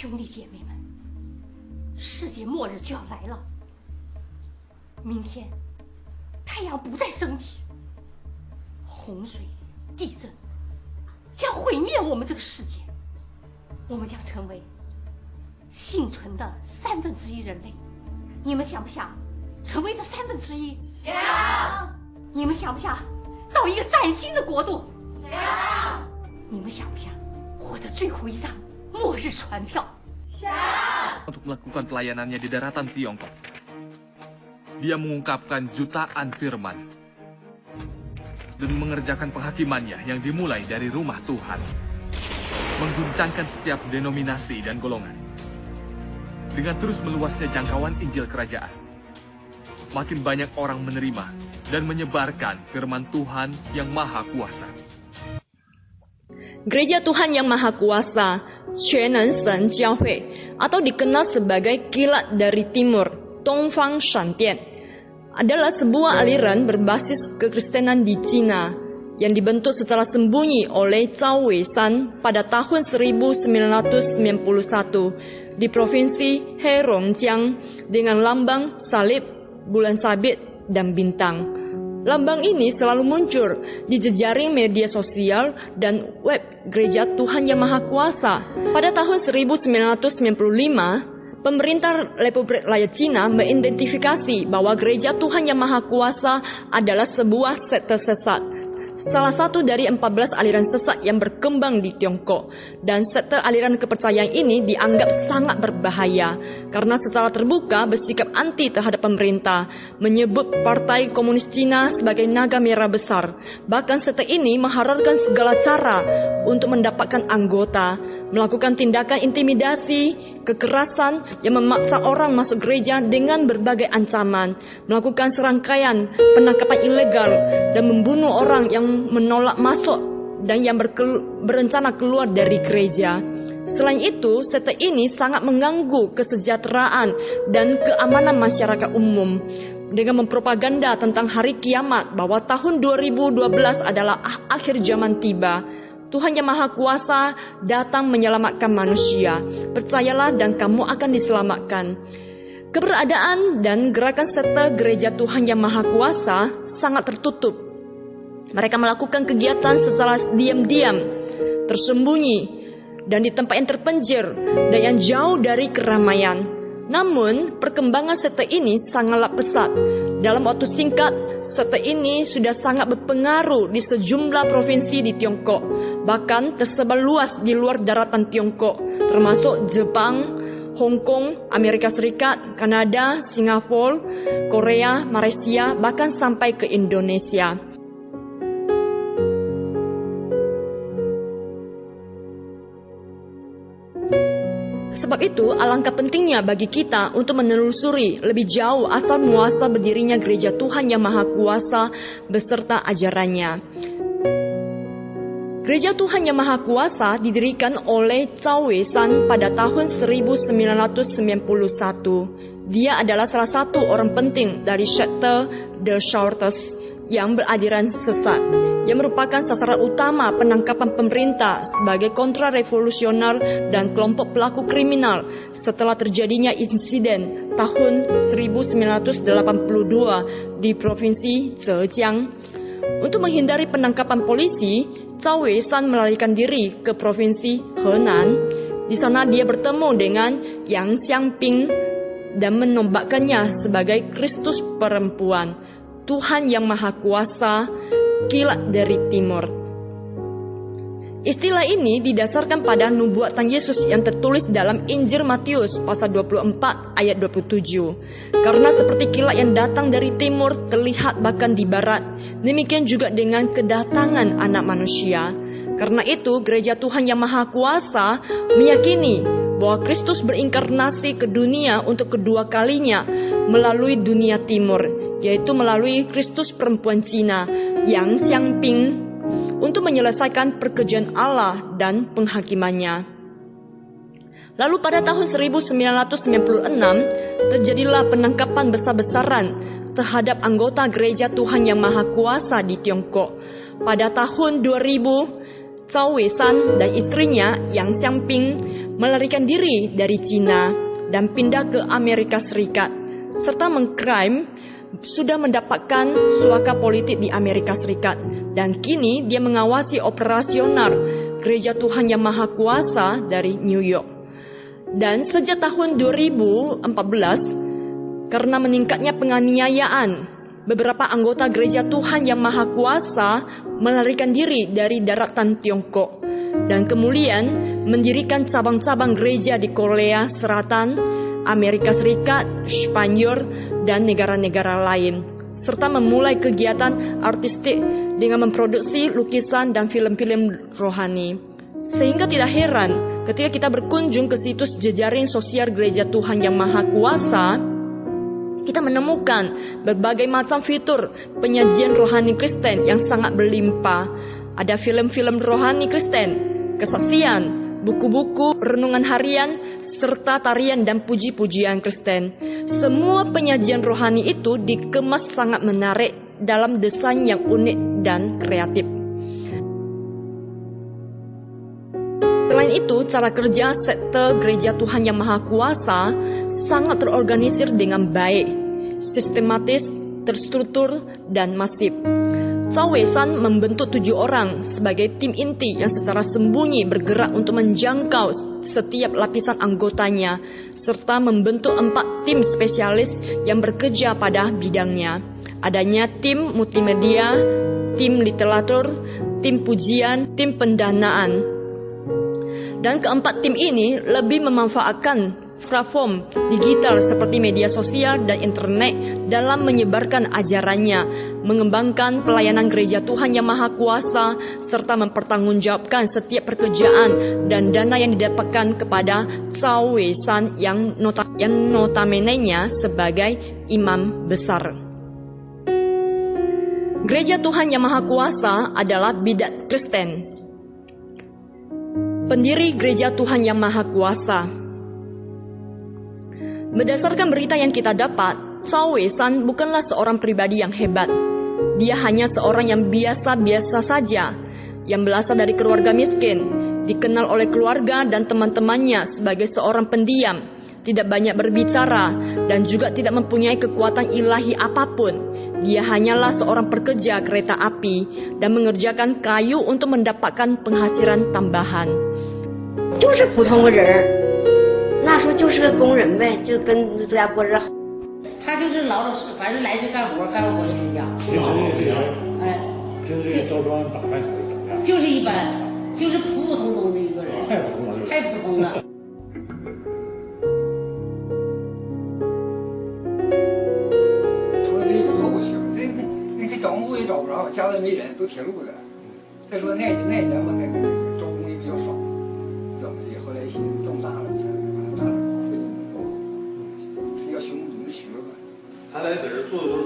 兄弟姐妹们，世界末日就要来了。明天，太阳不再升起，洪水、地震将毁灭我们这个世界，我们将成为幸存的1/3人类。你们想不想成为这1/3？想。你们想不想到一个崭新的国度？想。你们想不想获得最后一张末日船票？想。Untuk melakukan pelayanannya di daratan Tiongkok, dia mengungkapkan jutaan firman dan mengerjakan penghakimannya yang dimulai dari rumah Tuhan, mengguncangkan setiap denominasi dan golongan. Dengan terus meluasnya jangkauan Injil Kerajaan, makin banyak orang menerima dan menyebarkan firman Tuhan yang Maha Kuasa. Gereja Tuhan yang Maha Kuasa, Quanen Shen Jiahui, atau dikenal sebagai Kilat dari Timur, Dongfang Shandian, adalah sebuah aliran berbasis kekristenan di Cina yang dibentuk secara sembunyi oleh Zhao Weishan pada tahun 1991 di provinsi Heilongjiang dengan lambang salib, bulan sabit, dan bintang. Lambang ini selalu muncul di jejaring media sosial dan web Gereja Tuhan Yang Maha Kuasa. Pada tahun 1995, pemerintah Republik Rakyat Cina mengidentifikasi bahwa Gereja Tuhan Yang Maha Kuasa adalah sebuah sekte sesat, salah satu dari 14 aliran sesat yang berkembang di Tiongkok. Dan sekte aliran kepercayaan ini dianggap sangat berbahaya karena secara terbuka bersikap anti terhadap pemerintah, menyebut Partai Komunis Cina sebagai naga merah besar. Bahkan sekte ini mengharapkan segala cara untuk mendapatkan anggota, melakukan tindakan intimidasi, kekerasan yang memaksa orang masuk gereja dengan berbagai ancaman, melakukan serangkaian penangkapan ilegal, dan membunuh orang yang menolak masuk dan yang berencana keluar dari gereja. Selain itu, sekte ini sangat mengganggu kesejahteraan dan keamanan masyarakat umum dengan mempropaganda tentang hari kiamat, bahwa tahun 2012 adalah akhir zaman tiba. Tuhan Yang Maha Kuasa datang menyelamatkan manusia. Percayalah dan kamu akan diselamatkan. Keberadaan dan gerakan sekte Gereja Tuhan Yang Maha Kuasa sangat tertutup. Mereka melakukan kegiatan secara diam-diam, tersembunyi, dan di tempat yang terpencil dan yang jauh dari keramaian. Namun, perkembangan sekte ini sangatlah pesat. Dalam waktu singkat, sekte ini sudah sangat berpengaruh di sejumlah provinsi di Tiongkok, bahkan tersebar luas di luar daratan Tiongkok, termasuk Jepang, Hong Kong, Amerika Serikat, Kanada, Singapura, Korea, Malaysia, bahkan sampai ke Indonesia. Sebab itu, alangkah pentingnya bagi kita untuk menelusuri lebih jauh asal muasal berdirinya Gereja Tuhan Yang Maha Kuasa beserta ajarannya. Gereja Tuhan Yang Maha Kuasa didirikan oleh Zhao Weishan pada tahun 1991. Dia adalah salah satu orang penting dari sekte The Shouters yang beraliran sesat, yang merupakan sasaran utama penangkapan pemerintah sebagai kontra-revolusioner dan kelompok pelaku kriminal setelah terjadinya insiden tahun 1982 di Provinsi Zhejiang. Untuk menghindari penangkapan polisi, Zhao Weishan melarikan diri ke Provinsi Henan. Di sana dia bertemu dengan Yang Xiangping dan menobatkannya sebagai Kristus perempuan, Tuhan Yang Maha Kuasa, Kilat dari Timur. Istilah ini didasarkan pada nubuatan Yesus yang tertulis dalam Injil Matius pasal 24 ayat 27. Karena seperti kilat yang datang dari timur terlihat bahkan di barat, demikian juga dengan kedatangan Anak Manusia. Karena itu, Gereja Tuhan Yang Maha Kuasa meyakini bahwa Kristus berinkarnasi ke dunia untuk kedua kalinya melalui dunia timur, yaitu melalui Kristus perempuan Cina, Yang Xiangping, untuk menyelesaikan pekerjaan Allah dan penghakimannya. Lalu pada tahun 1996, terjadilah penangkapan besar-besaran terhadap anggota Gereja Tuhan Yang Maha Kuasa di Tiongkok. Pada tahun 2000, Cao Weisan dan istrinya Yang Xiangping melarikan diri dari Cina dan pindah ke Amerika Serikat, serta mengklaim sudah mendapatkan suaka politik di Amerika Serikat, dan kini dia mengawasi operasional Gereja Tuhan Yang Maha Kuasa dari New York. Dan sejak tahun 2014, karena meningkatnya penganiayaan, beberapa anggota Gereja Tuhan Yang Maha Kuasa melarikan diri dari daratan Tiongkok dan kemudian mendirikan cabang-cabang gereja di Korea Selatan, Amerika Serikat, Spanyol, dan negara-negara lain, serta memulai kegiatan artistik dengan memproduksi lukisan dan film-film rohani. Sehingga tidak heran ketika kita berkunjung ke situs jejaring sosial Gereja Tuhan Yang Maha Kuasa, kita menemukan berbagai macam fitur penyajian rohani Kristen yang sangat berlimpah. Ada film-film rohani Kristen, kesaksian, buku-buku, renungan harian, serta tarian dan puji-pujian Kristen. Semua penyajian rohani itu dikemas sangat menarik dalam desain yang unik dan kreatif. Selain itu, cara kerja sekte Gereja Tuhan Yang Maha Kuasa sangat terorganisir dengan baik, sistematis, terstruktur, dan masif. Cao Weisan membentuk 7 orang sebagai tim inti yang secara sembunyi bergerak untuk menjangkau setiap lapisan anggotanya, serta membentuk 4 tim spesialis yang bekerja pada bidangnya. Adanya tim multimedia, tim literatur, tim pujian, tim pendanaan. Dan keempat tim ini lebih memanfaatkan platform digital seperti media sosial dan internet dalam menyebarkan ajarannya, mengembangkan pelayanan Gereja Tuhan Yang Maha Kuasa, serta mempertanggungjawabkan setiap pekerjaan dan dana yang didapatkan kepada Cao Weisan yang notabene-nya sebagai imam besar. Gereja Tuhan Yang Maha Kuasa adalah bidat Kristen. Pendiri Gereja Tuhan Yang Maha Kuasa. Berdasarkan berita yang kita dapat, Cao Weisan bukanlah seorang pribadi yang hebat. Dia hanya seorang yang biasa-biasa saja, yang berasal dari keluarga miskin, dikenal oleh keluarga dan teman-temannya sebagai seorang pendiam, tidak banyak berbicara, dan juga tidak mempunyai kekuatan ilahi apapun. Dia hanyalah seorang pekerja kereta api dan mengerjakan kayu untuk mendapatkan penghasilan tambahan. 就是普通个人，那时候就是个工人呗，就跟自家过日子。他就是老老实，反正来就干活，干完活就回家。哎，平时着装打扮啥的怎么样？就是一般，就是普普通通的一个人，太普通了。太普通了。除了这个后勤，那个找工作也找不着，家里没人，都铁路的。再说那年吧，那招工也比较少，怎么的？后来寻思这么大了，你看咱俩费这么多，要学怎么学吧？他来搁这做的都是